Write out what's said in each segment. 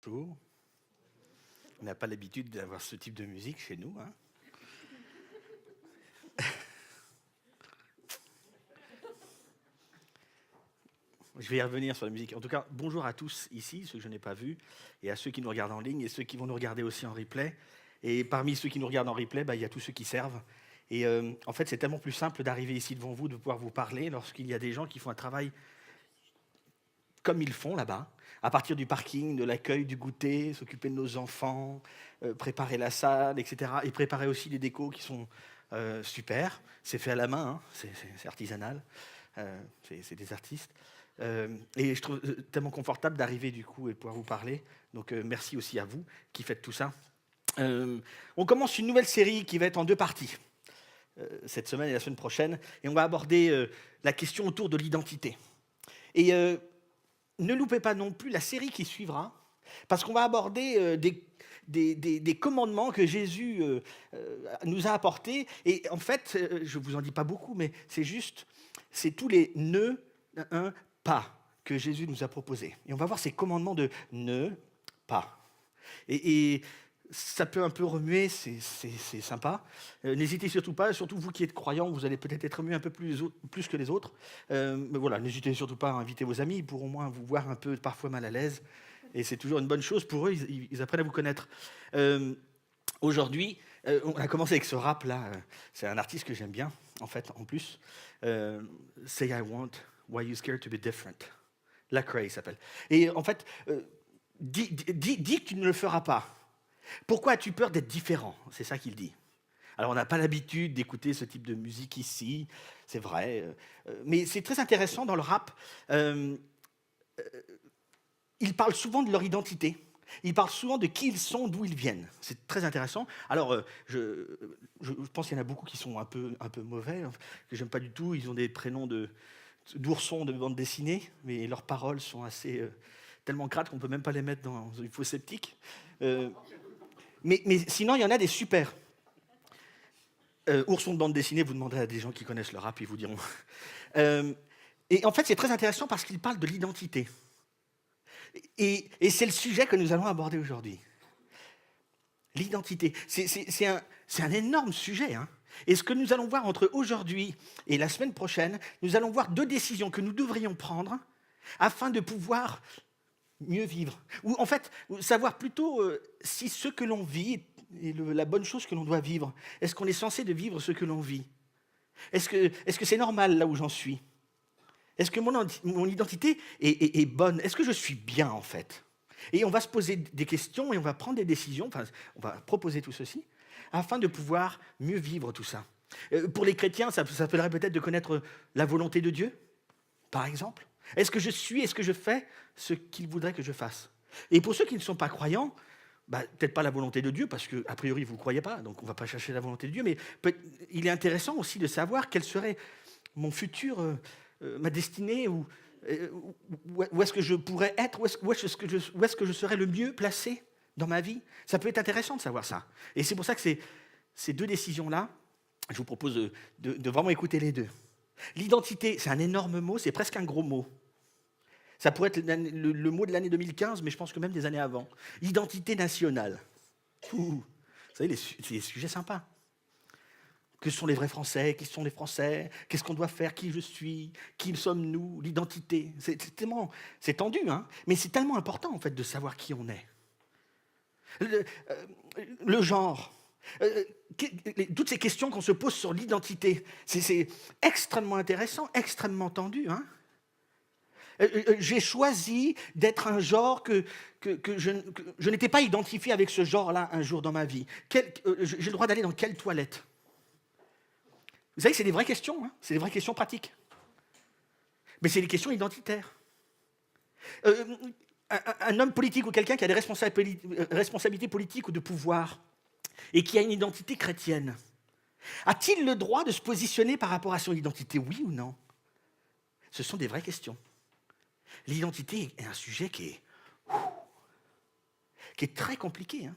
Bonjour. On n'a pas l'habitude d'avoir ce type de musique chez nous, hein. Je vais y revenir sur la musique. En tout cas, bonjour à tous ici, ceux que je n'ai pas vus, et à ceux qui nous regardent en ligne, et ceux qui vont nous regarder aussi en replay. Et parmi ceux qui nous regardent en replay, il y a tous ceux qui servent. Et en fait, c'est tellement plus simple d'arriver ici devant vous, de pouvoir vous parler, lorsqu'il y a des gens qui font un travail comme ils font là-bas, à partir du parking, de l'accueil, du goûter, s'occuper de nos enfants, préparer la salle, etc. Et préparer aussi les décos qui sont super. C'est fait à la main, hein, c'est artisanal, c'est des artistes. Et je trouve tellement confortable d'arriver du coup et de pouvoir vous parler. Donc merci aussi à vous qui faites tout ça. On commence une nouvelle série qui va être en 2 parties, cette semaine et la semaine prochaine. Et on va aborder la question autour de l'identité. Et ne loupez pas non plus la série qui suivra, parce qu'on va aborder des commandements que Jésus nous a apportés. Et en fait, je ne vous en dis pas beaucoup, mais c'est tous les ne, pas que Jésus nous a proposés. Et on va voir ces commandements de ne pas. Et ça peut un peu remuer, c'est sympa. N'hésitez surtout pas, surtout vous qui êtes croyants, vous allez peut-être être remués un peu plus que les autres. Mais voilà, n'hésitez surtout pas à inviter vos amis, ils pourront au moins vous voir un peu parfois mal à l'aise. Et c'est toujours une bonne chose pour eux, ils apprennent à vous connaître. Aujourd'hui, on a commencé avec ce rap-là. C'est un artiste que j'aime bien, en fait, en plus. Say I want, why you scared to be different. Lecrae, il s'appelle. Et en fait, dis que tu ne le feras pas. Pourquoi as-tu peur d'être différent? C'est ça qu'il dit. Alors, on n'a pas l'habitude d'écouter ce type de musique ici, c'est vrai. Mais c'est très intéressant dans le rap. Ils parlent souvent de leur identité. Ils parlent souvent de qui ils sont, d'où ils viennent. C'est très intéressant. Alors, je pense qu'il y en a beaucoup qui sont un peu mauvais, hein, que j'aime pas du tout. Ils ont des prénoms d'oursons de bande dessinée, mais leurs paroles sont assez tellement crades qu'on peut même pas les mettre dans une faux sceptique. Mais sinon, il y en a des super. Ourson de bande dessinée, vous demanderez à des gens qui connaissent le rap, ils vous diront. Et en fait, c'est très intéressant parce qu'il parle de l'identité. Et c'est le sujet que nous allons aborder aujourd'hui. L'identité. C'est un énorme sujet, hein. Et ce que nous allons voir entre aujourd'hui et la semaine prochaine, nous allons voir 2 décisions que nous devrions prendre afin de pouvoir mieux vivre. Ou en fait, savoir plutôt si ce que l'on vit est la bonne chose que l'on doit vivre. Est-ce qu'on est censé de vivre ce que l'on vit? Est-ce que c'est normal là où j'en suis? Est-ce que mon identité est bonne? Est-ce que je suis bien en fait? Et on va se poser des questions et on va prendre des décisions, enfin, on va proposer tout ceci, afin de pouvoir mieux vivre tout ça. Pour les chrétiens, ça s'appellerait peut-être de connaître la volonté de Dieu, par exemple. Est-ce que je fais ce qu'il voudrait que je fasse? Et pour ceux qui ne sont pas croyants, peut-être pas la volonté de Dieu, parce qu'a priori vous ne croyez pas, donc on ne va pas chercher la volonté de Dieu, mais il est intéressant aussi de savoir quel serait mon futur, ma destinée, où est-ce que je pourrais être, où est-ce que je serais le mieux placé dans ma vie. Ça peut être intéressant de savoir ça. Et c'est pour ça que ces 2 décisions-là, je vous propose de vraiment écouter les 2. L'identité, c'est un énorme mot, c'est presque un gros mot. Ça pourrait être le mot de l'année 2015, mais je pense que même des années avant. Identité nationale. Vous savez, c'est des sujets sympas. Que sont les vrais Français? Qui sont les Français? Qu'est-ce qu'on doit faire? Qui je suis? Qui sommes-nous? L'identité. C'est tendu, hein, mais c'est tellement important en fait de savoir qui on est. Le genre. Toutes ces questions qu'on se pose sur l'identité, c'est extrêmement intéressant, extrêmement tendu, hein. J'ai choisi d'être un genre que je n'étais pas identifié avec ce genre-là un jour dans ma vie. J'ai le droit d'aller dans quelle toilette? Vous savez, c'est des vraies questions, hein, c'est des vraies questions pratiques. Mais c'est des questions identitaires. Un homme politique ou quelqu'un qui a des responsabilités politiques ou de pouvoir et qui a une identité chrétienne, a-t-il le droit de se positionner par rapport à son identité, oui ou non? Ce sont des vraies questions. L'identité est un sujet qui est très compliqué, hein,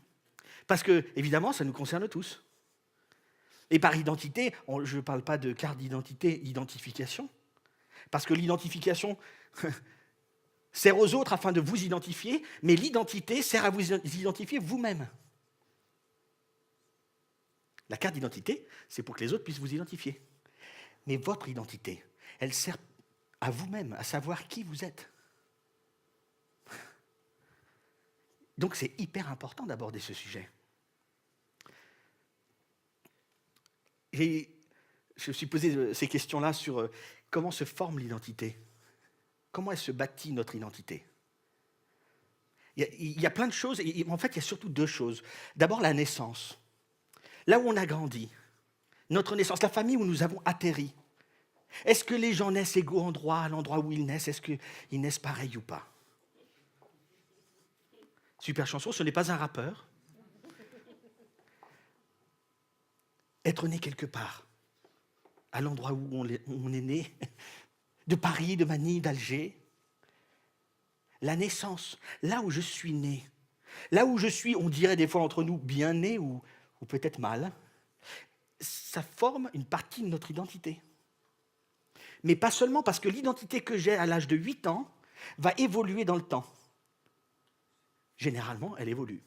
parce que, évidemment, ça nous concerne tous. Et par identité, je ne parle pas de carte d'identité, identification, parce que l'identification, sert aux autres afin de vous identifier, mais l'identité sert à vous identifier vous-même. La carte d'identité, c'est pour que les autres puissent vous identifier. Mais votre identité, elle sert à vous-même, à savoir qui vous êtes. Donc c'est hyper important d'aborder ce sujet. Et je me suis posé ces questions-là sur comment se forme l'identité. Comment elle se bâtit, notre identité. Il y a plein de choses, et en fait, il y a surtout deux choses. D'abord, la naissance. Là où on a grandi, notre naissance, la famille où nous avons atterri. Est-ce que les gens naissent égaux en droit à l'endroit où ils naissent? Est-ce qu'ils naissent pareil ou pas? Super chanson, ce n'est pas un rappeur. Être né quelque part, à l'endroit où on est né, de Paris, de Manille, d'Alger. La naissance, là où je suis né, là où je suis, on dirait des fois entre nous, bien né ou peut-être mal, ça forme une partie de notre identité. Mais pas seulement parce que l'identité que j'ai à l'âge de 8 ans va évoluer dans le temps. Généralement, elle évolue.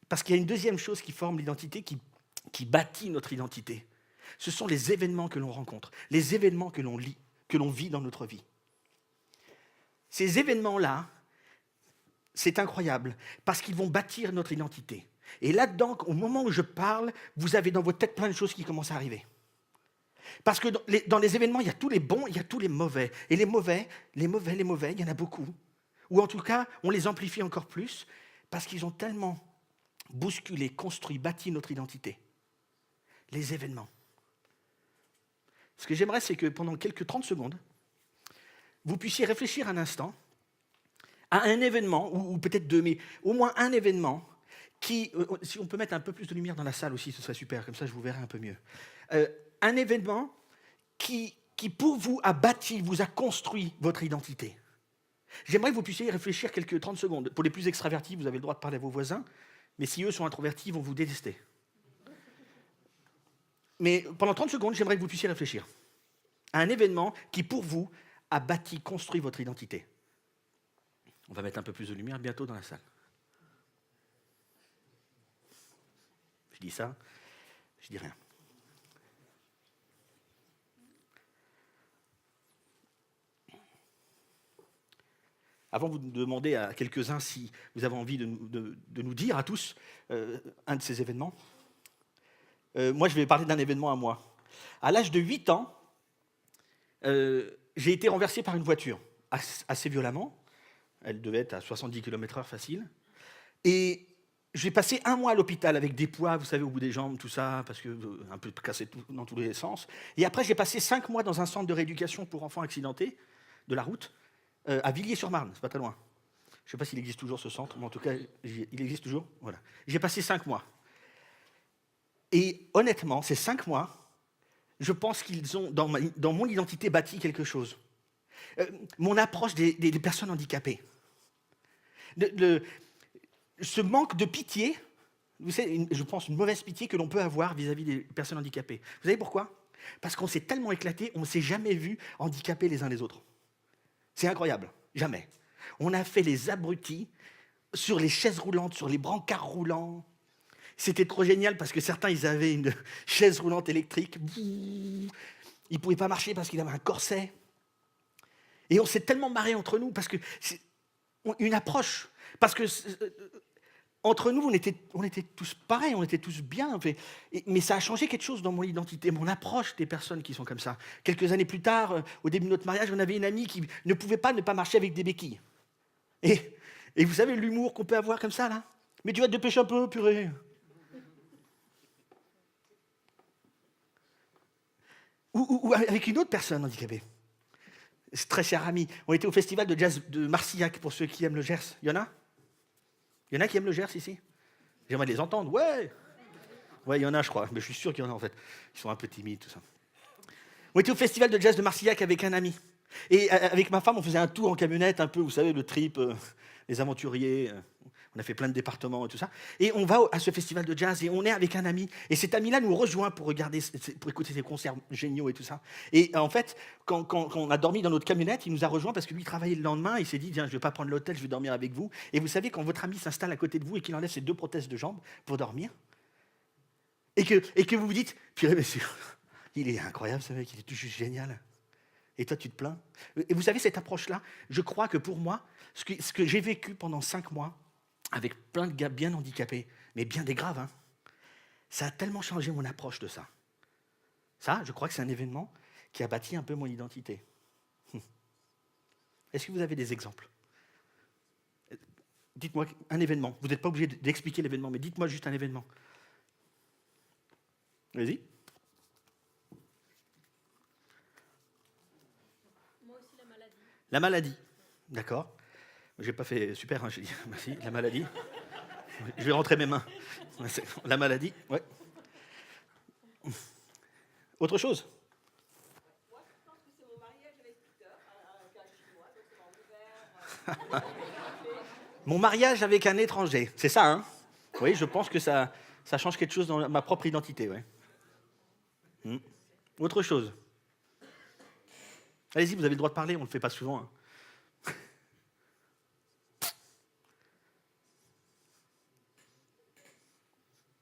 Parce qu'il y a une deuxième chose qui forme l'identité, qui bâtit notre identité. Ce sont les événements que l'on rencontre, les événements que l'on vit dans notre vie. Ces événements-là, c'est incroyable, parce qu'ils vont bâtir notre identité. Et là-dedans, au moment où je parle, vous avez dans votre tête plein de choses qui commencent à arriver. Parce que dans les événements, il y a tous les bons, il y a tous les mauvais. Et les mauvais, il y en a beaucoup. Ou en tout cas, on les amplifie encore plus, parce qu'ils ont tellement bousculé, construit, bâti notre identité. Les événements. Ce que j'aimerais, c'est que pendant quelques 30 secondes, vous puissiez réfléchir un instant à un événement, ou peut-être deux, mais au moins un événement qui, si on peut mettre un peu plus de lumière dans la salle aussi, ce serait super, comme ça je vous verrai un peu mieux. Un événement qui pour vous a bâti, vous a construit votre identité. J'aimerais que vous puissiez y réfléchir quelques 30 secondes. Pour les plus extravertis, vous avez le droit de parler à vos voisins, mais si eux sont introvertis, ils vont vous détester. Mais pendant 30 secondes, j'aimerais que vous puissiez réfléchir à un événement qui, pour vous, a bâti, construit votre identité. On va mettre un peu plus de lumière bientôt dans la salle. Je dis ça, je dis rien. Avant de vous demander à quelques-uns si vous avez envie de nous dire à tous un de ces événements, moi je vais parler d'un événement à moi. À l'âge de 8 ans, j'ai été renversé par une voiture, assez violemment. Elle devait être à 70 km/h facile. Et j'ai passé 1 mois à l'hôpital avec des poids, vous savez, au bout des jambes, tout ça, parce que un peu cassé dans tous les sens. Et après, j'ai passé 5 mois dans un centre de rééducation pour enfants accidentés de la route, à Villiers-sur-Marne, c'est pas très loin. Je ne sais pas s'il existe toujours ce centre, mais en tout cas, il existe toujours. Voilà. J'ai passé 5 mois. Et honnêtement, ces 5 mois, je pense qu'ils ont, dans mon identité, bâti quelque chose. Mon approche des personnes handicapées. Ce manque de pitié, vous savez, je pense une mauvaise pitié que l'on peut avoir vis-à-vis des personnes handicapées. Vous savez pourquoi? Parce qu'on s'est tellement éclaté, on ne s'est jamais vu handicapés les uns les autres. C'est incroyable, jamais. On a fait les abrutis sur les chaises roulantes, sur les brancards roulants. C'était trop génial parce que certains, ils avaient une chaise roulante électrique. Ils ne pouvaient pas marcher parce qu'ils avaient un corset. Et on s'est tellement marré entre nous parce que c'est une approche. Parce que entre nous, on était tous pareils, on était tous bien. Mais ça a changé quelque chose dans mon identité, mon approche des personnes qui sont comme ça. Quelques années plus tard, au début de notre mariage, on avait une amie qui ne pouvait pas ne pas marcher avec des béquilles. Et vous savez l'humour qu'on peut avoir comme ça, là? Mais tu vas te dépêcher un peu, purée. Ou avec une autre personne handicapée. C'est très cher ami. On était au festival de jazz de Marcillac, pour ceux qui aiment le Gers. Il y en a? Il y en a qui aiment le Gers ici? J'aimerais les entendre. Ouais, il y en a, je crois. Mais je suis sûr qu'il y en a, en fait. Ils sont un peu timides, tout ça. On était au festival de jazz de Marcillac avec un ami. Et avec ma femme, on faisait un tour en camionnette, un peu, vous savez, le trip les aventuriers, on a fait plein de départements et tout ça. Et on va à ce festival de jazz et on est avec un ami. Et cet ami-là nous rejoint pour écouter ses concerts géniaux et tout ça. Et en fait, quand on a dormi dans notre camionnette, il nous a rejoint parce que lui, il travaillait le lendemain. Il s'est dit, tiens, je ne vais pas prendre l'hôtel, je vais dormir avec vous. Et vous savez, quand votre ami s'installe à côté de vous et qu'il enlève ses 2 prothèses de jambes pour dormir, et que vous vous dites, purée, mais il est incroyable ce mec, il est tout juste génial. Et toi, tu te plains. Et vous savez, cette approche-là, je crois que pour moi, ce que j'ai vécu pendant 5 mois, avec plein de gars bien handicapés, mais bien des graves, hein, ça a tellement changé mon approche de ça. Ça, je crois que c'est un événement qui a bâti un peu mon identité. Est-ce que vous avez des exemples? Dites-moi un événement. Vous n'êtes pas obligé d'expliquer l'événement, mais dites-moi juste un événement. Vas-y. Moi aussi, la maladie. La maladie, d'accord. J'ai pas fait super, hein, j'ai dit merci. La maladie. Je vais rentrer mes mains. La maladie, ouais. Autre chose? Moi, je pense que c'est mon mariage avec Peter, un gars chinois, donc ça m'a ouvert. Mon mariage avec un étranger, c'est ça, hein? Oui, je pense que ça change quelque chose dans ma propre identité, ouais. Autre chose? Allez-y, vous avez le droit de parler, on ne le fait pas souvent. Hein.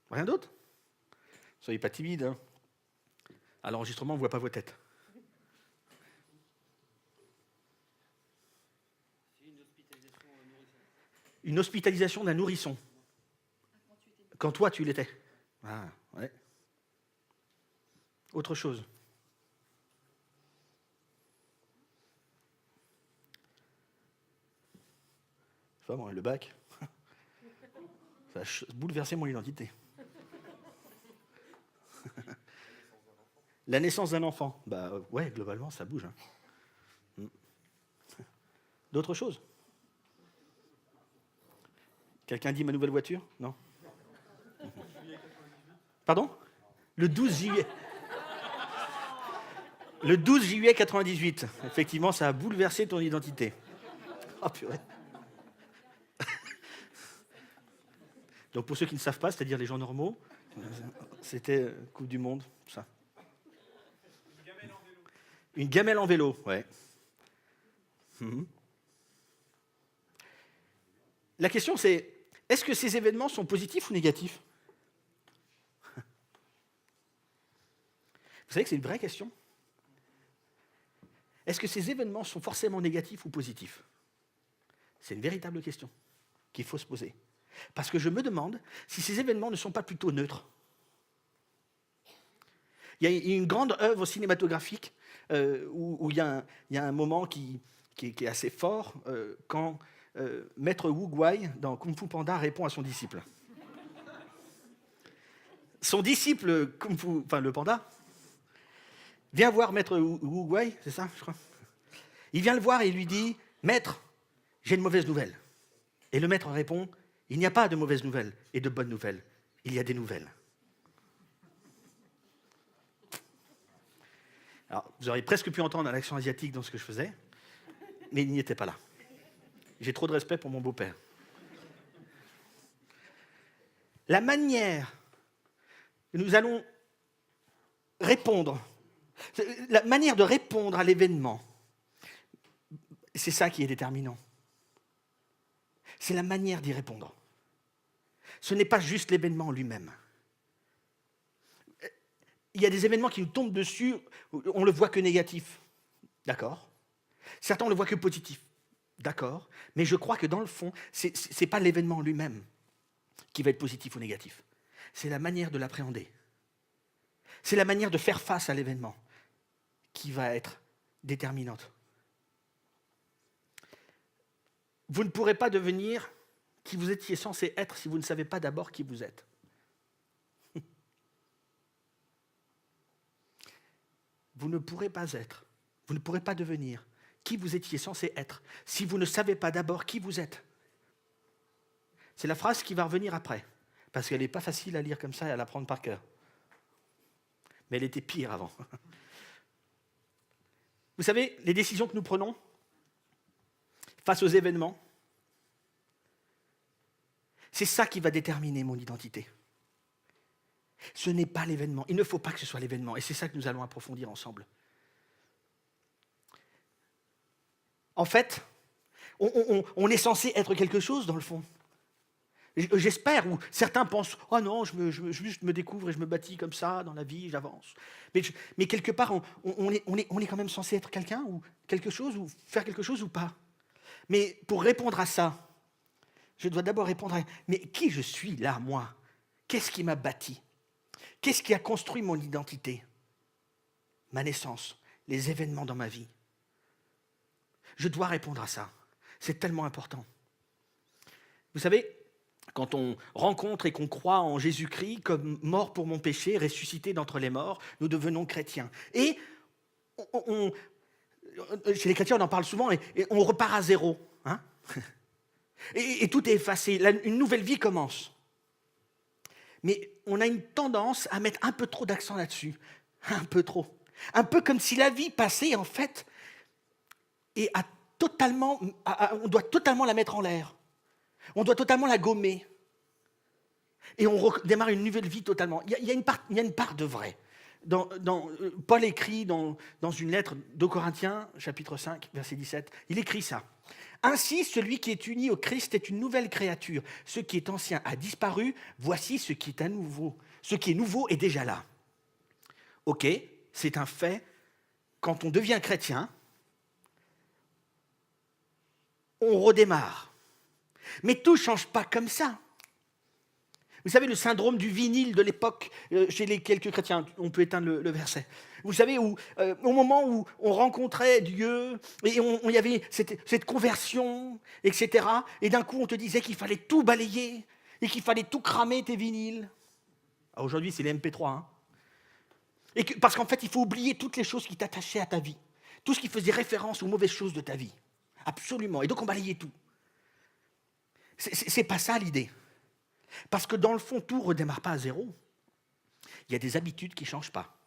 Rien d'autre? Soyez pas timide. Hein. À l'enregistrement, on ne voit pas vos têtes. Une hospitalisation d'un nourrisson. Quand toi, tu l'étais. Ah, ouais. Autre chose? Je sais pas moi, le bac. Ça a bouleversé mon identité. La naissance d'un enfant. Bah ouais, globalement, ça bouge. Hein. D'autres choses? Quelqu'un dit ma nouvelle voiture? Non? Pardon? Le 12 juillet. Le 12 juillet 98. Effectivement, ça a bouleversé ton identité. Oh purée. Donc pour ceux qui ne savent pas, c'est-à-dire les gens normaux, c'était Coupe du Monde, ça. Une gamelle en vélo, ouais. La question c'est, est-ce que ces événements sont positifs ou négatifs? Vous savez que c'est une vraie question. Est-ce que ces événements sont forcément négatifs ou positifs? C'est une véritable question qu'il faut se poser. Parce que je me demande si ces événements ne sont pas plutôt neutres. Il y a une grande œuvre cinématographique où il y a un moment qui est assez fort quand Maître Wu Guai, dans Kung Fu Panda, répond à son disciple. Son disciple, le panda, vient voir Maître Wu Guai, c'est ça, je crois. Il vient le voir et il lui dit « Maître, j'ai une mauvaise nouvelle. » Et le maître répond « Il n'y a pas de mauvaises nouvelles et de bonnes nouvelles. Il y a des nouvelles. » Alors, vous auriez presque pu entendre l'accent asiatique dans ce que je faisais, mais il n'y était pas là. J'ai trop de respect pour mon beau-père. La manière que nous allons répondre, la manière de répondre à l'événement, c'est ça qui est déterminant. C'est la manière d'y répondre. Ce n'est pas juste l'événement en lui-même. Il y a des événements qui nous tombent dessus, on ne le voit que négatif. D'accord. Certains, on ne le voit que positif. D'accord. Mais je crois que dans le fond, ce n'est pas l'événement en lui-même qui va être positif ou négatif. C'est la manière de l'appréhender. C'est la manière de faire face à l'événement qui va être déterminante. Vous ne pourrez pas devenir qui vous étiez censé être si vous ne savez pas d'abord qui vous êtes. Vous ne pourrez pas être, vous ne pourrez pas devenir qui vous étiez censé être si vous ne savez pas d'abord qui vous êtes. C'est la phrase qui va revenir après, parce qu'elle n'est pas facile à lire comme ça et à l'apprendre par cœur. Mais elle était pire avant. Vous savez, les décisions que nous prenons face aux événements, C'est ça qui va déterminer mon identité. Ce n'est pas l'événement. Il ne faut pas que ce soit l'événement. Et c'est ça que nous allons approfondir ensemble. En fait, on est censé être quelque chose dans le fond. J'espère, ou certains pensent, oh non, je me découvre et je me bâtis comme ça dans la vie, j'avance. Mais quelque part, on est quand même censé être quelqu'un ou quelque chose, ou faire quelque chose ou pas. Mais pour répondre à ça, je dois d'abord répondre à, mais qui je suis là, moi? Qu'est-ce qui m'a bâti? Qu'est-ce qui a construit mon identité? Ma naissance, les événements dans ma vie. Je dois répondre à ça. C'est tellement important. Vous savez, quand on rencontre et qu'on croit en Jésus-Christ comme mort pour mon péché, ressuscité d'entre les morts, nous devenons chrétiens. Et chez les chrétiens, on en parle souvent, et on repart à zéro. Hein, et tout est effacé. Une nouvelle vie commence. Mais on a une tendance à mettre un peu trop d'accent là-dessus. Un peu trop. Un peu comme si la vie passée, en fait, on doit totalement la mettre en l'air. On doit totalement la gommer. Et on redémarre une nouvelle vie totalement. Il y a une part de vrai. Paul écrit dans une lettre d'aux Corinthiens, chapitre 5, verset 17, il écrit ça. « Ainsi, celui qui est uni au Christ est une nouvelle créature. Ce qui est ancien a disparu, voici ce qui est à nouveau. Ce qui est nouveau est déjà là. » Ok, c'est un fait. Quand on devient chrétien, on redémarre. Mais tout ne change pas comme ça. Vous savez, le syndrome du vinyle de l'époque, chez les quelques chrétiens, on peut éteindre le verset. Vous savez, au moment où on rencontrait Dieu, et il y avait cette conversion, etc., et d'un coup on te disait qu'il fallait tout balayer, et qu'il fallait tout cramer tes vinyles. Alors aujourd'hui, c'est les MP3. Hein. Parce qu'en fait, il faut oublier toutes les choses qui t'attachaient à ta vie, tout ce qui faisait référence aux mauvaises choses de ta vie. Absolument. Et donc on balayait tout. C'est pas ça l'idée. Parce que dans le fond, tout ne redémarre pas à zéro. Il y a des habitudes qui ne changent pas.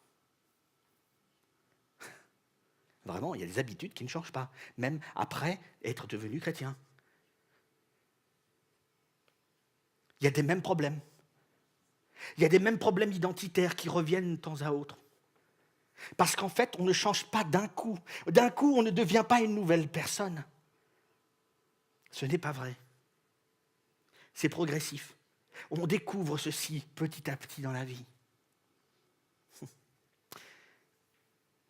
Vraiment, il y a des habitudes qui ne changent pas, même après être devenu chrétien. Il y a des mêmes problèmes. Il y a des mêmes problèmes identitaires qui reviennent de temps à autre. Parce qu'en fait, on ne change pas d'un coup. D'un coup, on ne devient pas une nouvelle personne. Ce n'est pas vrai. C'est progressif. On découvre ceci petit à petit dans la vie.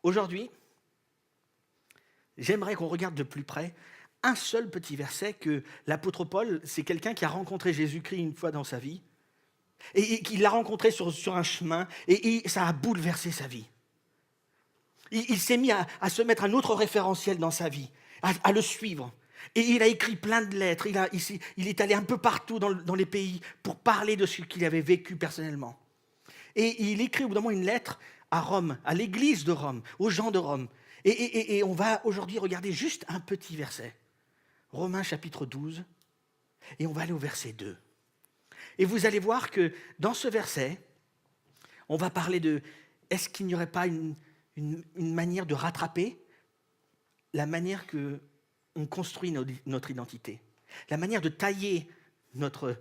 Aujourd'hui, j'aimerais qu'on regarde de plus près un seul petit verset que l'apôtre Paul, c'est quelqu'un qui a rencontré Jésus-Christ une fois dans sa vie et qui l'a rencontré sur un chemin et ça a bouleversé sa vie. Il s'est mis à se mettre un autre référentiel dans sa vie, à le suivre. Et il a écrit plein de lettres, il est allé un peu partout dans les pays pour parler de ce qu'il avait vécu personnellement. Et il écrit au bout d'un moment une lettre à Rome, à l'église de Rome, aux gens de Rome. Et on va aujourd'hui regarder juste un petit verset. Romains chapitre 12, et on va aller au verset 2. Et vous allez voir que dans ce verset, on va parler de, est-ce qu'il n'y aurait pas une manière de rattraper la manière qu'on construit notre identité, la manière de tailler notre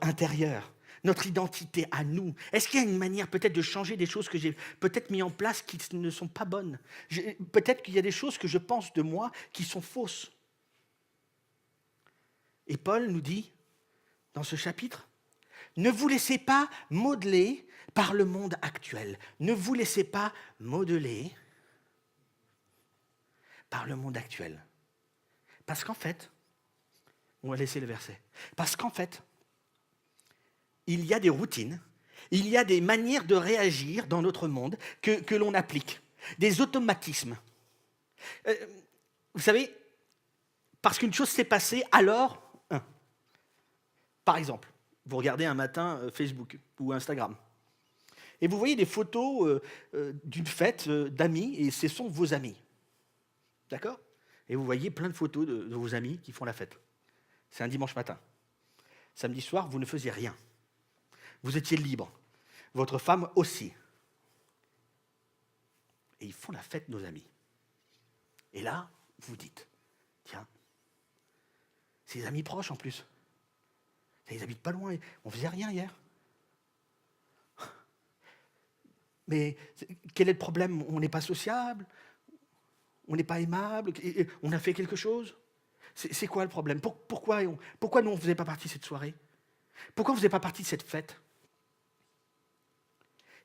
intérieur, notre identité à nous. Est-ce qu'il y a une manière peut-être de changer des choses que j'ai peut-être mis en place qui ne sont pas bonnes? Peut-être qu'il y a des choses que je pense de moi qui sont fausses. Et Paul nous dit, dans ce chapitre, ne vous laissez pas modeler par le monde actuel. Ne vous laissez pas modeler par le monde actuel. Parce qu'en fait, on va laisser le verset. Parce qu'en fait, il y a des routines, il y a des manières de réagir dans notre monde que l'on applique, des automatismes. Vous savez, parce qu'une chose s'est passée, alors, par exemple, vous regardez un matin Facebook ou Instagram, et vous voyez des photos d'une fête d'amis, et ce sont vos amis. D'accord? Et vous voyez plein de photos de vos amis qui font la fête. C'est un dimanche matin. Samedi soir, vous ne faisiez rien. Vous étiez libre. Votre femme aussi. Et ils font la fête, nos amis. Et là, vous dites, tiens, C'est des amis proches en plus. Ils habitent pas loin. On faisait rien hier. Mais quel est le problème? On n'est pas sociable, on n'est pas aimable, on a fait quelque chose. C'est quoi le problème? Pourquoi nous, on ne faisait pas partie de cette soirée? Pourquoi on ne faisait pas partie de cette fête?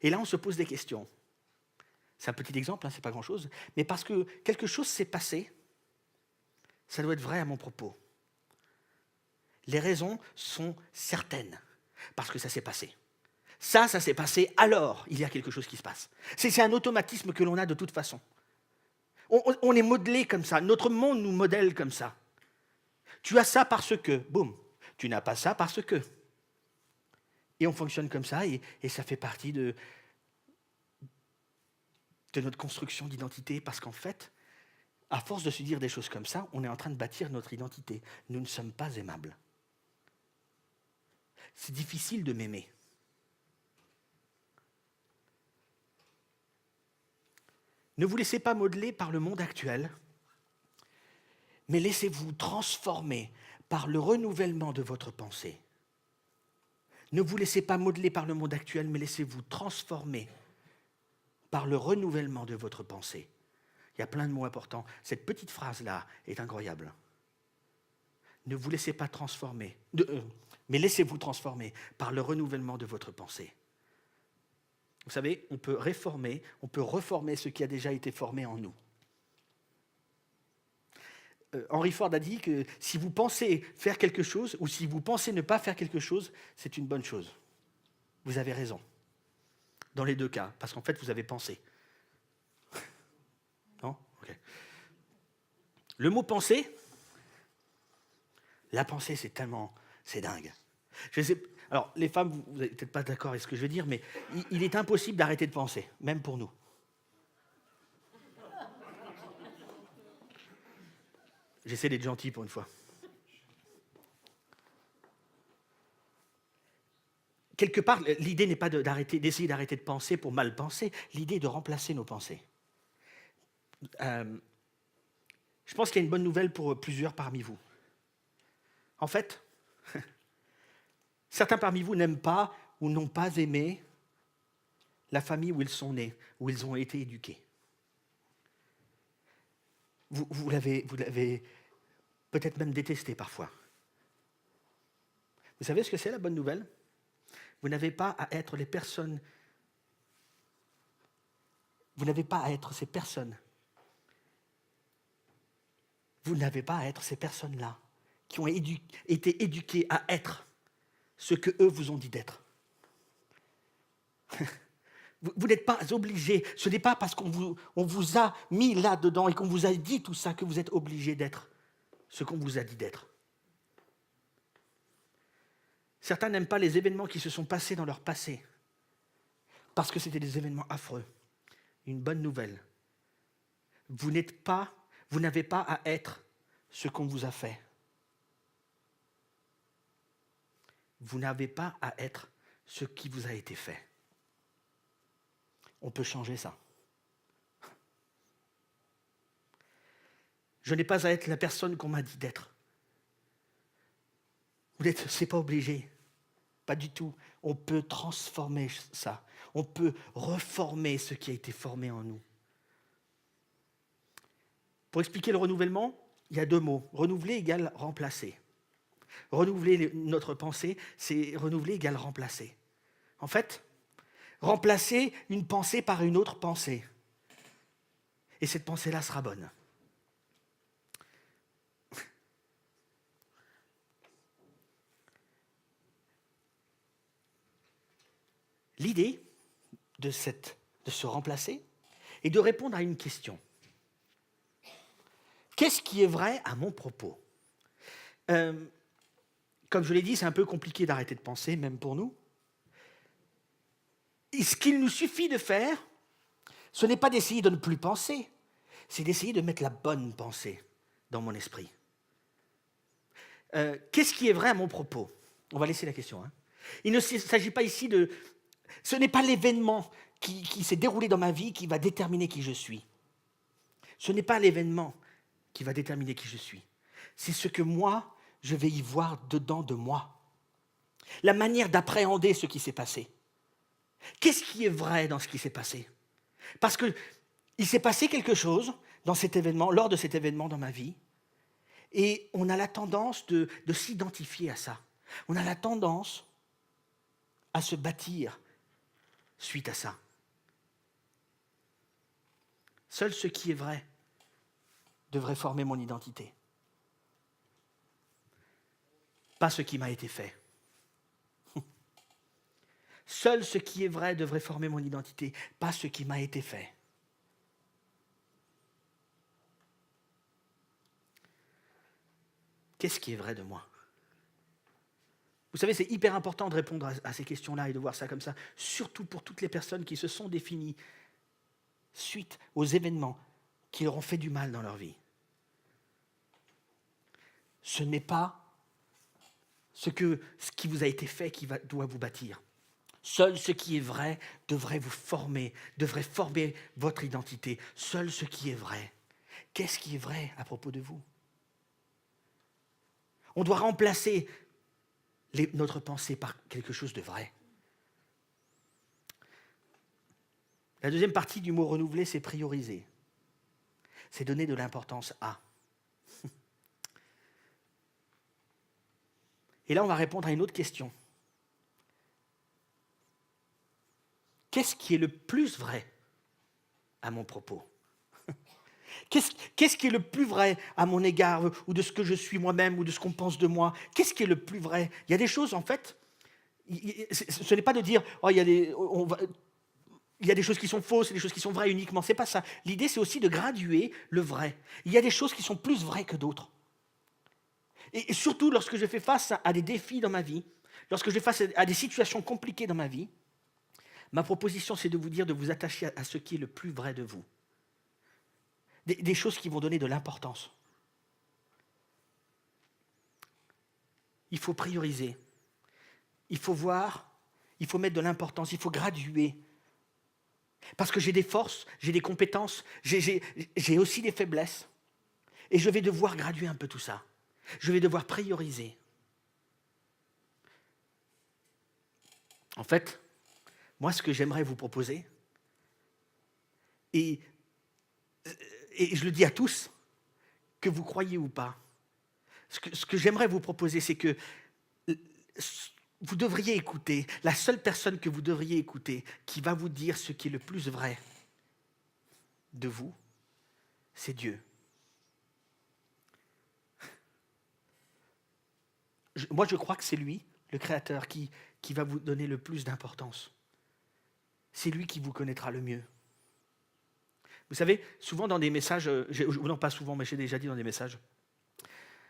Et là, on se pose des questions. C'est un petit exemple, hein, c'est pas grand-chose, mais parce que quelque chose s'est passé, ça doit être vrai à mon propos. Les raisons sont certaines, parce que ça s'est passé. Ça s'est passé, alors il y a quelque chose qui se passe. C'est un automatisme que l'on a de toute façon. On est modelé comme ça, notre monde nous modèle comme ça. Tu as ça parce que, boum, tu n'as pas ça parce que. Et on fonctionne comme ça, et ça fait partie de notre construction d'identité, parce qu'en fait, à force de se dire des choses comme ça, on est en train de bâtir notre identité. Nous ne sommes pas aimables. C'est difficile de m'aimer. Ne vous laissez pas modeler par le monde actuel, mais laissez-vous transformer par le renouvellement de votre pensée. Ne vous laissez pas modeler par le monde actuel, mais laissez-vous transformer par le renouvellement de votre pensée. Il y a plein de mots importants. Cette petite phrase-là est incroyable. Ne vous laissez pas transformer, mais laissez-vous transformer par le renouvellement de votre pensée. Vous savez, on peut reformer ce qui a déjà été formé en nous. Henry Ford a dit que si vous pensez faire quelque chose ou si vous pensez ne pas faire quelque chose, c'est une bonne chose. Vous avez raison. Dans les deux cas, parce qu'en fait, vous avez pensé. Non? Ok. Le mot penser, la pensée, c'est dingue. Je sais, alors, les femmes, vous n'êtes peut-être pas d'accord avec ce que je veux dire, mais il est impossible d'arrêter de penser, même pour nous. J'essaie d'être gentil pour une fois. Quelque part, l'idée n'est pas d'essayer d'arrêter de penser pour mal penser, l'idée est de remplacer nos pensées. Je pense qu'il y a une bonne nouvelle pour plusieurs parmi vous. En fait, certains parmi vous n'aiment pas ou n'ont pas aimé la famille où ils sont nés, où ils ont été éduqués. Vous l'avez peut-être même détesté parfois. Vous savez ce que c'est la bonne nouvelle? Vous n'avez pas à être les personnes. Vous n'avez pas à être ces personnes. Vous n'avez pas à être ces personnes-là qui ont été éduquées à être ce que eux vous ont dit d'être. Vous n'êtes pas obligés. Ce n'est pas parce qu'on vous a mis là-dedans et qu'on vous a dit tout ça que vous êtes obligés d'être ce qu'on vous a dit d'être. Certains n'aiment pas les événements qui se sont passés dans leur passé parce que c'était des événements affreux. Une bonne nouvelle. Vous n'avez pas à être ce qu'on vous a fait. Vous n'avez pas à être ce qui vous a été fait. On peut changer ça. Je n'ai pas à être la personne qu'on m'a dit d'être. C'est pas obligé. Pas du tout. On peut transformer ça. On peut reformer ce qui a été formé en nous. Pour expliquer le renouvellement, il y a deux mots. Renouveler égale remplacer. Renouveler notre pensée, c'est renouveler égale remplacer. En fait, remplacer une pensée par une autre pensée. Et cette pensée-là sera bonne. L'idée de se remplacer est de répondre à une question. Qu'est-ce qui est vrai à mon propos? Comme je l'ai dit, c'est un peu compliqué d'arrêter de penser, même pour nous. Et ce qu'il nous suffit de faire, ce n'est pas d'essayer de ne plus penser, c'est d'essayer de mettre la bonne pensée dans mon esprit. Qu'est-ce qui est vrai à mon propos? On va laisser la question. Il ne s'agit pas ici de... Ce n'est pas l'événement qui s'est déroulé dans ma vie qui va déterminer qui je suis. Ce n'est pas l'événement qui va déterminer qui je suis. C'est ce que moi, je vais y voir dedans de moi. La manière d'appréhender ce qui s'est passé. Qu'est-ce qui est vrai dans ce qui s'est passé? Parce qu'il s'est passé quelque chose dans cet événement, lors de cet événement dans ma vie, et on a la tendance de s'identifier à ça. On a la tendance à se bâtir suite à ça. Seul ce qui est vrai devrait former mon identité. Pas ce qui m'a été fait. Seul ce qui est vrai devrait former mon identité, pas ce qui m'a été fait. Qu'est-ce qui est vrai de moi? Vous savez, c'est hyper important de répondre à ces questions-là et de voir ça comme ça, surtout pour toutes les personnes qui se sont définies suite aux événements qui leur ont fait du mal dans leur vie. Ce n'est pas ce qui vous a été fait qui doit vous bâtir. Seul ce qui est vrai devrait vous former, devrait former votre identité. Seul ce qui est vrai. Qu'est-ce qui est vrai à propos de vous? On doit remplacer notre pensée par quelque chose de vrai. La deuxième partie du mot renouveler, c'est prioriser. C'est donner de l'importance à. Et là, on va répondre à une autre question. Qu'est-ce qui est le plus vrai à mon propos? Qu'est-ce qui est le plus vrai à mon égard, ou de ce que je suis moi-même, ou de ce qu'on pense de moi? Qu'est-ce qui est le plus vrai? Il y a des choses, en fait, ce n'est pas de dire, oh, il y a des choses qui sont fausses et des choses qui sont vraies uniquement. C'est pas ça. L'idée, c'est aussi de graduer le vrai. Il y a des choses qui sont plus vraies que d'autres. Et surtout lorsque je fais face à des défis dans ma vie, lorsque je fais face à des situations compliquées dans ma vie, ma proposition, c'est de vous dire de vous attacher à ce qui est le plus vrai de vous. Des choses qui vont donner de l'importance. Il faut prioriser. Il faut voir, il faut mettre de l'importance, il faut graduer. Parce que j'ai des forces, j'ai des compétences, j'ai aussi des faiblesses. Et je vais devoir graduer un peu tout ça. Je vais devoir prioriser. En fait, moi, ce que j'aimerais vous proposer, et je le dis à tous, que vous croyez ou pas, ce que j'aimerais vous proposer, c'est que vous devriez écouter, la seule personne que vous devriez écouter, qui va vous dire ce qui est le plus vrai de vous, c'est Dieu. Moi, je crois que c'est lui, le Créateur, qui va vous donner le plus d'importance. C'est lui qui vous connaîtra le mieux. Vous savez, souvent dans des messages, non pas souvent, mais j'ai déjà dit dans des messages,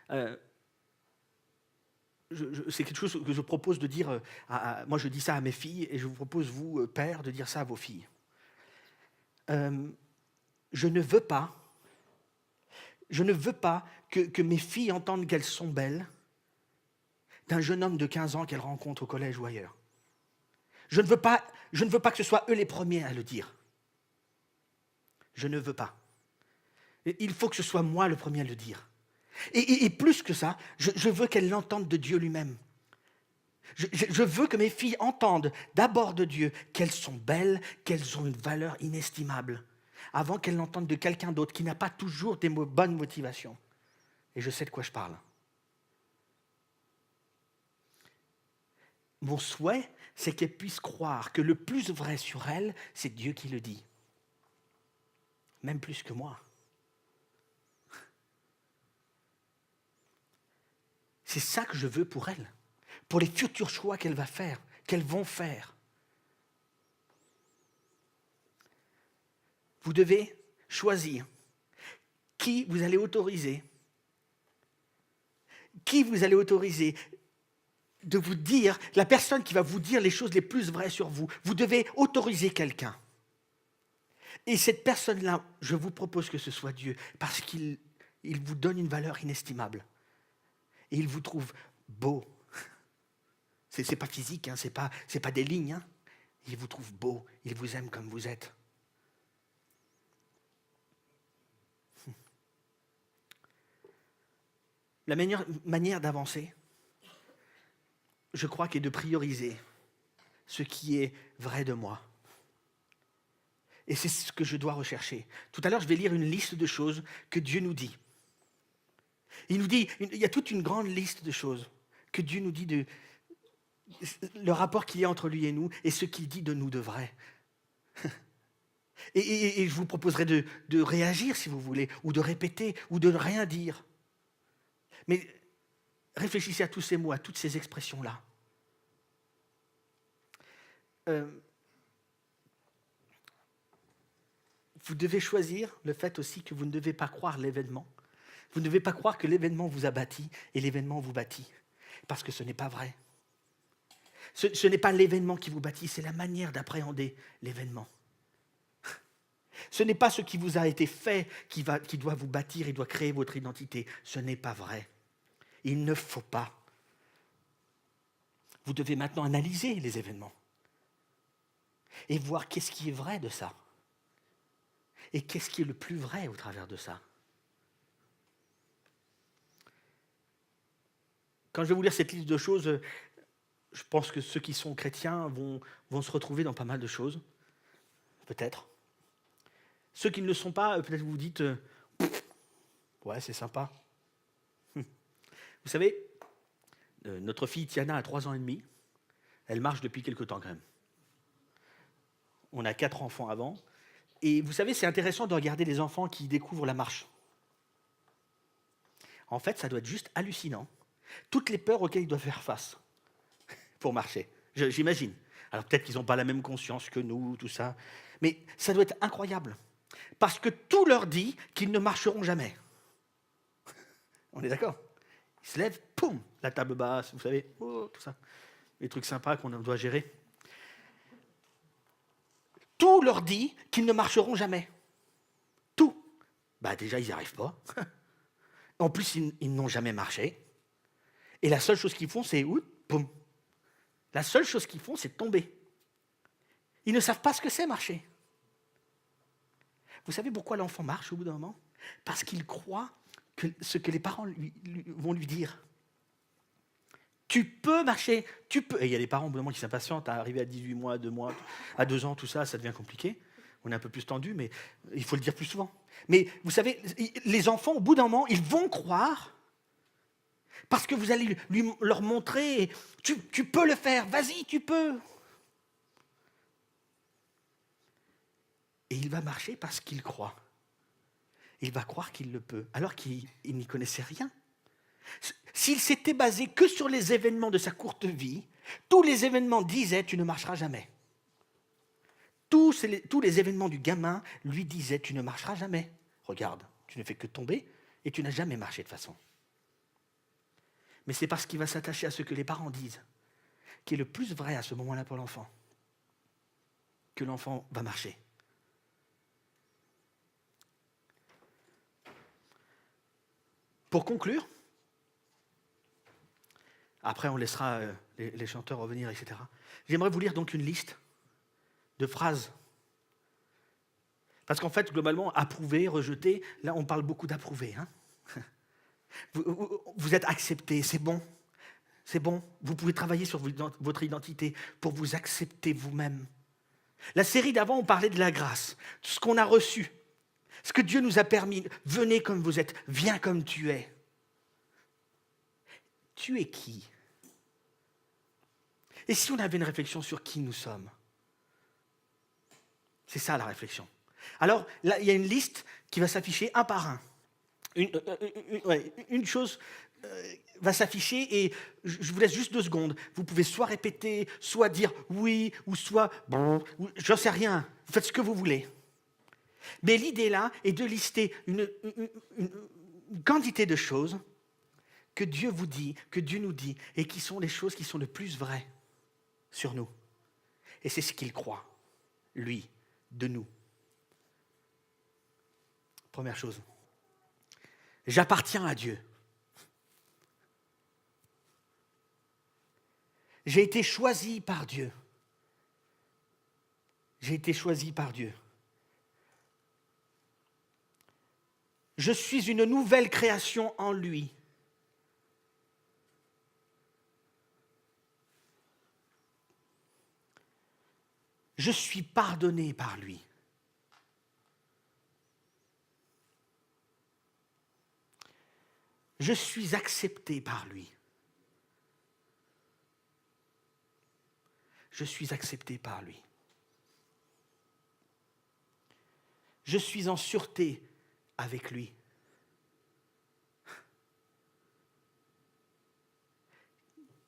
c'est quelque chose que je propose de dire, moi je dis ça à mes filles, et je vous propose, vous, pères, de dire ça à vos filles. Je ne veux pas que mes filles entendent qu'elles sont belles d'un jeune homme de 15 ans qu'elles rencontrent au collège ou ailleurs. Je ne veux pas que ce soit eux les premiers à le dire. Je ne veux pas. Il faut que ce soit moi le premier à le dire. Et plus que ça, je veux qu'elles l'entendent de Dieu lui-même. Je veux que mes filles entendent d'abord de Dieu qu'elles sont belles, qu'elles ont une valeur inestimable, avant qu'elles l'entendent de quelqu'un d'autre qui n'a pas toujours des bonnes motivations. Et je sais de quoi je parle. Mon souhait, c'est qu'elles puissent croire que le plus vrai sur elles, c'est Dieu qui le dit. Même plus que moi. C'est ça que je veux pour elles, pour les futurs choix qu'elles vont faire. Vous devez choisir qui vous allez autoriser de vous dire, la personne qui va vous dire les choses les plus vraies sur vous. Vous devez autoriser quelqu'un. Et cette personne-là, je vous propose que ce soit Dieu, parce qu'il vous donne une valeur inestimable. Et il vous trouve beau. C'est pas physique, hein, c'est pas des lignes. Hein. Il vous trouve beau, il vous aime comme vous êtes. la meilleure manière d'avancer, je crois, qu'est de prioriser ce qui est vrai de moi. Et c'est ce que je dois rechercher. Tout à l'heure, je vais lire une liste de choses que Dieu nous dit. Il nous dit, il y a toute une grande liste de choses que Dieu nous dit de le rapport qu'il y a entre lui et nous et ce qu'il dit de nous de vrai. Et je vous proposerai de réagir si vous voulez, ou de répéter, ou de ne rien dire. Mais réfléchissez à tous ces mots, à toutes ces expressions-là. Vous devez choisir le fait aussi que vous ne devez pas croire l'événement. Vous ne devez pas croire que l'événement vous a bâti et l'événement vous bâtit. Parce que ce n'est pas vrai. Ce n'est pas l'événement qui vous bâtit, c'est la manière d'appréhender l'événement. Ce n'est pas ce qui vous a été fait qui doit vous bâtir et doit créer votre identité. Ce n'est pas vrai. Il ne faut pas. Vous devez maintenant analyser les événements et voir qu'est-ce qui est vrai de ça et qu'est-ce qui est le plus vrai au travers de ça. Quand je vais vous lire cette liste de choses, je pense que ceux qui sont chrétiens vont se retrouver dans pas mal de choses, peut-être. Ceux qui ne le sont pas, peut-être vous vous dites « ouais, c'est sympa ». Vous savez, notre fille Tiana a 3 ans et demi. Elle marche depuis quelque temps quand même. On a 4 enfants avant. Et vous savez, c'est intéressant de regarder les enfants qui découvrent la marche. En fait, ça doit être juste hallucinant. Toutes les peurs auxquelles ils doivent faire face pour marcher, j'imagine. Alors peut-être qu'ils n'ont pas la même conscience que nous, tout ça. Mais ça doit être incroyable. Parce que tout leur dit qu'ils ne marcheront jamais. On est d'accord? Ils se lèvent, poum, la table basse, vous savez, oh, tout ça. Les trucs sympas qu'on doit gérer. Tout leur dit qu'ils ne marcheront jamais. Tout. Bah déjà, ils n'y arrivent pas. En plus, ils n'ont jamais marché. Et la seule chose qu'ils font, c'est poum. La seule chose qu'ils font, c'est tomber. Ils ne savent pas ce que c'est marcher. Vous savez pourquoi l'enfant marche au bout d'un moment? Parce qu'il croit que ce que les parents vont lui dire. Tu peux marcher, tu peux. Et il y a des parents au bout d'un moment qui s'impatientent à arriver à 18 mois, 2 mois, à 2 ans, tout ça, ça devient compliqué. On est un peu plus tendu, mais il faut le dire plus souvent. Mais vous savez, les enfants, au bout d'un moment, ils vont croire, parce que vous allez leur montrer, tu peux le faire, vas-y, tu peux. Et il va marcher parce qu'il croit. Il va croire qu'il le peut, alors qu'il n'y connaissait rien. S'il s'était basé que sur les événements de sa courte vie, tous les événements disaient « tu ne marcheras jamais ». Tous les événements du gamin lui disaient « tu ne marcheras jamais ». Regarde, tu ne fais que tomber et tu n'as jamais marché de toute façon. Mais c'est parce qu'il va s'attacher à ce que les parents disent, qui est le plus vrai à ce moment-là pour l'enfant, que l'enfant va marcher. Pour conclure, après on laissera les chanteurs revenir, etc. J'aimerais vous lire donc une liste de phrases. Parce qu'en fait, globalement, approuver, rejeter, là on parle beaucoup d'approuver. Hein. Vous êtes accepté, c'est bon. C'est bon. Vous pouvez travailler sur votre identité pour vous accepter vous-même. La série d'avant, on parlait de la grâce, de ce qu'on a reçu, ce que Dieu nous a permis. Venez comme vous êtes, viens comme tu es. Tu es qui? Et si on avait une réflexion sur qui nous sommes? C'est ça la réflexion. Alors, là, il y a une liste qui va s'afficher un par un. Une chose va s'afficher et je vous laisse juste 2 secondes. Vous pouvez soit répéter, soit dire oui, ou soit j'en sais rien. Vous faites ce que vous voulez. Mais l'idée là est de lister une quantité de choses que Dieu vous dit, que Dieu nous dit, et qui sont les choses qui sont le plus vraies sur nous. Et c'est ce qu'il croit, lui, de nous. Première chose. J'appartiens à Dieu. J'ai été choisi par Dieu. J'ai été choisi par Dieu. Je suis une nouvelle création en lui. Je suis pardonné par lui. Je suis accepté par lui. Je suis accepté par lui. Je suis en sûreté avec lui.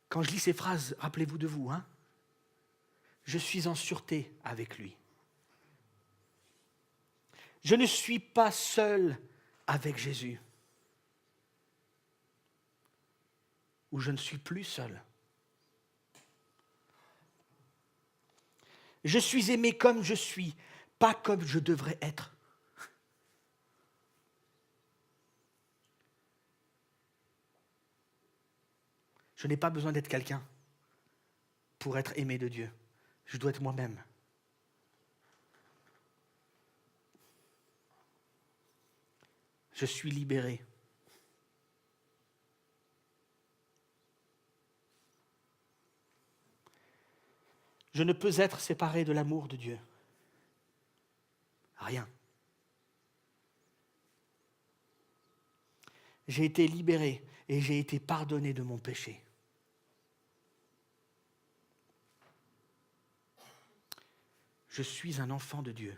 Quand je lis ces phrases, rappelez-vous de vous, hein? Je suis en sûreté avec lui. Je ne suis pas seul avec Jésus. Ou je ne suis plus seul. Je suis aimé comme je suis, pas comme je devrais être. Je n'ai pas besoin d'être quelqu'un pour être aimé de Dieu. Je dois être moi-même. Je suis libéré. Je ne peux être séparé de l'amour de Dieu. Rien. J'ai été libéré et j'ai été pardonné de mon péché. Je suis un enfant de Dieu.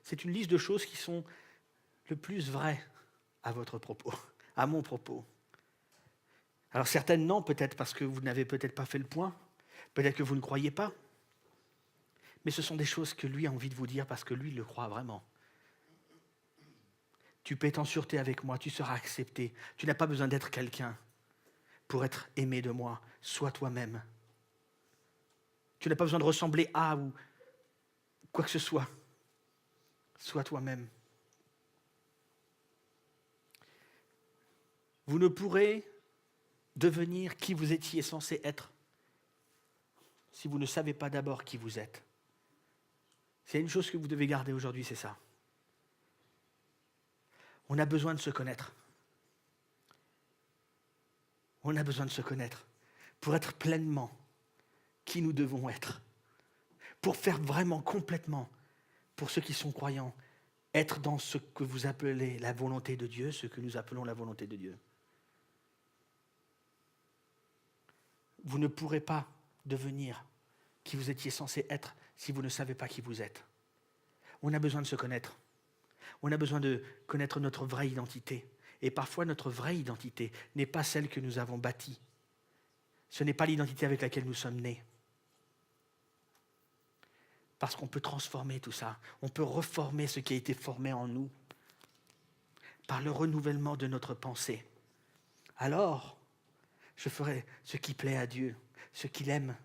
C'est une liste de choses qui sont le plus vraies à votre propos, à mon propos. Alors certaines non, peut-être parce que vous n'avez peut-être pas fait le point, peut-être que vous ne croyez pas, mais ce sont des choses que lui a envie de vous dire parce que lui le croit vraiment. Tu peux être en sûreté avec moi, tu seras accepté, tu n'as pas besoin d'être quelqu'un pour être aimé de moi, sois toi-même. Tu n'as pas besoin de ressembler à ou quoi que ce soit. Sois toi-même. Vous ne pourrez devenir qui vous étiez censé être si vous ne savez pas d'abord qui vous êtes. C'est une chose que vous devez garder aujourd'hui, c'est ça. On a besoin de se connaître. On a besoin de se connaître pour être pleinement qui nous devons être, pour faire vraiment complètement, pour ceux qui sont croyants, être dans ce que vous appelez la volonté de Dieu, ce que nous appelons la volonté de Dieu. Vous ne pourrez pas devenir qui vous étiez censé être si vous ne savez pas qui vous êtes. On a besoin de se connaître. On a besoin de connaître notre vraie identité. Et parfois, notre vraie identité n'est pas celle que nous avons bâtie. Ce n'est pas l'identité avec laquelle nous sommes nés. Parce qu'on peut transformer tout ça. On peut reformer ce qui a été formé en nous par le renouvellement de notre pensée. Alors, je ferai ce qui plaît à Dieu, ce qu'il aime,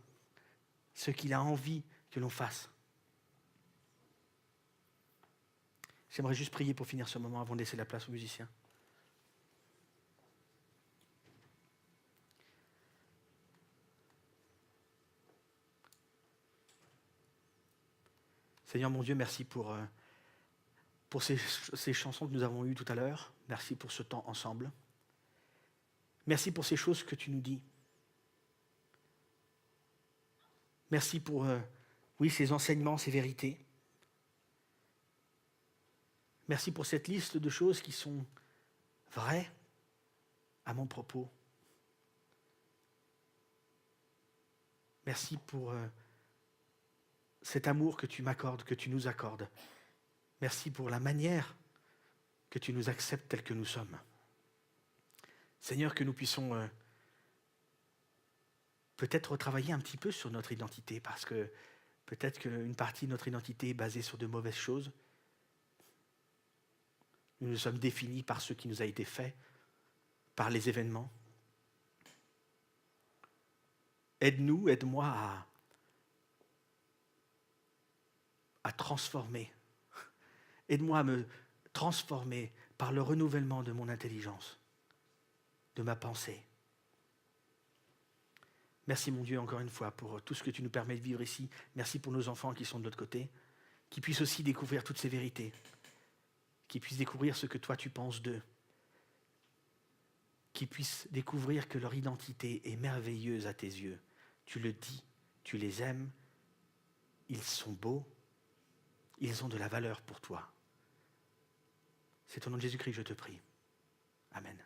ce qu'il a envie que l'on fasse. J'aimerais juste prier pour finir ce moment avant de laisser la place aux musiciens. Seigneur mon Dieu, merci pour ces chansons que nous avons eues tout à l'heure. Merci pour ce temps ensemble. Merci pour ces choses que tu nous dis. Merci pour, ces enseignements, ces vérités. Merci pour cette liste de choses qui sont vraies à mon propos. Merci pour cet amour que tu m'accordes, que tu nous accordes. Merci pour la manière que tu nous acceptes tels que nous sommes. Seigneur, que nous puissions peut-être retravailler un petit peu sur notre identité, parce que peut-être qu'une partie de notre identité est basée sur de mauvaises choses. Nous nous sommes définis par ce qui nous a été fait, par les événements. Aide-nous, aide-moi à transformer. Aide-moi à me transformer par le renouvellement de mon intelligence, de ma pensée. Merci mon Dieu encore une fois pour tout ce que tu nous permets de vivre ici. Merci pour nos enfants qui sont de l'autre côté, qui puissent aussi découvrir toutes ces vérités, qui puissent découvrir ce que toi tu penses d'eux, qu'ils puissent découvrir que leur identité est merveilleuse à tes yeux. Tu le dis, tu les aimes, ils sont beaux, ils ont de la valeur pour toi. C'est au nom de Jésus-Christ que je te prie. Amen.